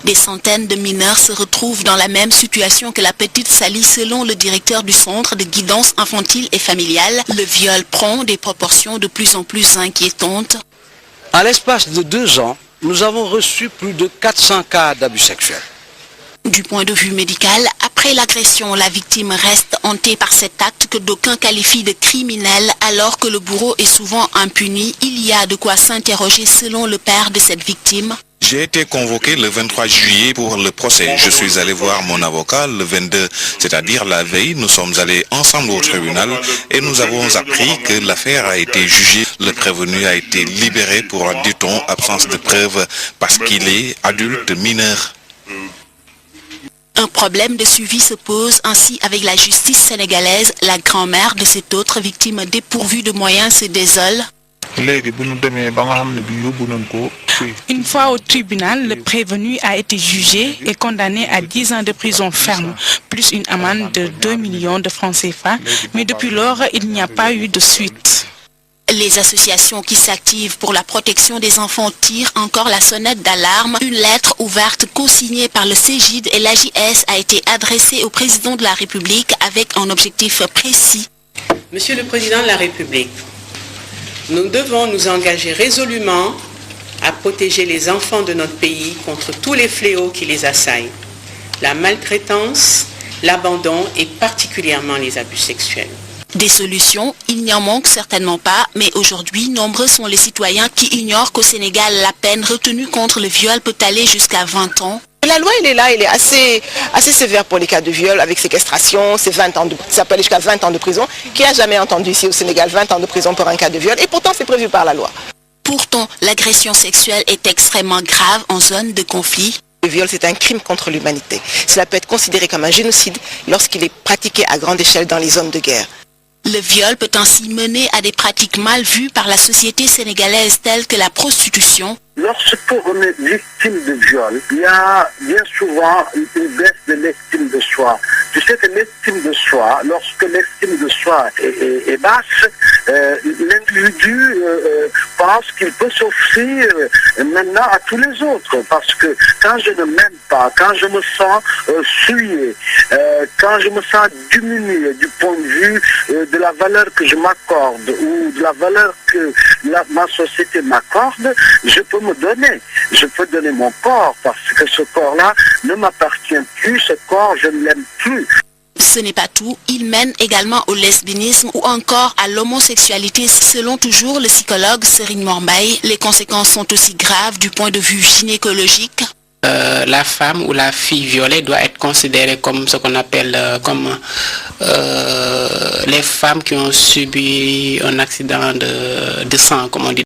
Des centaines de mineurs se retrouvent dans la même situation que la petite Sally selon le directeur du centre de guidance infantile et familiale. Le viol prend des proportions de plus en plus inquiétantes. En l'espace de 2 ans, nous avons reçu plus de 400 cas d'abus sexuels. Du point de vue médical, après l'agression, la victime reste hantée par cet acte que d'aucuns qualifient de criminel alors que le bourreau est souvent impuni. Il y a de quoi s'interroger selon le père de cette victime. J'ai été convoqué le 23 juillet pour le procès. Je suis allé voir mon avocat le 22, c'est-à-dire la veille. Nous sommes allés ensemble au tribunal et nous avons appris que l'affaire a été jugée. Le prévenu a été libéré pour, dit-on, absence de preuves parce qu'il est adulte mineur. Un problème de suivi se pose ainsi avec la justice sénégalaise. La grand-mère de cette autre victime dépourvue de moyens se désole. Une fois au tribunal, le prévenu a été jugé et condamné à 10 ans de prison ferme, plus une amende de 2 millions de francs CFA. Mais depuis lors, il n'y a pas eu de suite. Les associations qui s'activent pour la protection des enfants tirent encore la sonnette d'alarme. Une lettre ouverte co-signée par le CEGID et l'AJS a été adressée au président de la République avec un objectif précis. Monsieur le Président de la République, nous devons nous engager résolument à protéger les enfants de notre pays contre tous les fléaux qui les assaillent. La maltraitance, l'abandon et particulièrement les abus sexuels. Des solutions, il n'y en manque certainement pas, mais aujourd'hui, nombreux sont les citoyens qui ignorent qu'au Sénégal, la peine retenue contre le viol peut aller jusqu'à 20 ans. La loi, elle est là, elle est assez sévère pour les cas de viol, avec séquestration, c'est 20 ans ça peut aller jusqu'à 20 ans de prison. Qui n'a jamais entendu ici au Sénégal 20 ans de prison pour un cas de viol? Et pourtant, c'est prévu par la loi. Pourtant, l'agression sexuelle est extrêmement grave en zone de conflit. Le viol, c'est un crime contre l'humanité. Cela peut être considéré comme un génocide lorsqu'il est pratiqué à grande échelle dans les zones de guerre. Le viol peut ainsi mener à des pratiques mal vues par la société sénégalaise telles que la prostitution. Lorsqu'on est victime de viol, il y a bien souvent une baisse de l'estime de soi. Tu sais que l'estime de soi, lorsque l'estime de soi est basse, l'individu pense qu'il peut s'offrir maintenant à tous les autres. Parce que quand je ne m'aime pas, quand je me sens souillé, quand je me sens diminué du point de vue de la valeur que je m'accorde ou de la valeur que ma société m'accorde, je peux donner mon corps parce que ce corps-là ne m'appartient plus, ce corps, je ne l'aime plus. Ce n'est pas tout, il mène également au lesbianisme ou encore à l'homosexualité selon toujours le psychologue Serigne Mor Mbaye. Les conséquences sont aussi graves du point de vue gynécologique. La femme ou la fille violée doit être considérée comme ce qu'on appelle les femmes qui ont subi un accident de sang, comme on dit.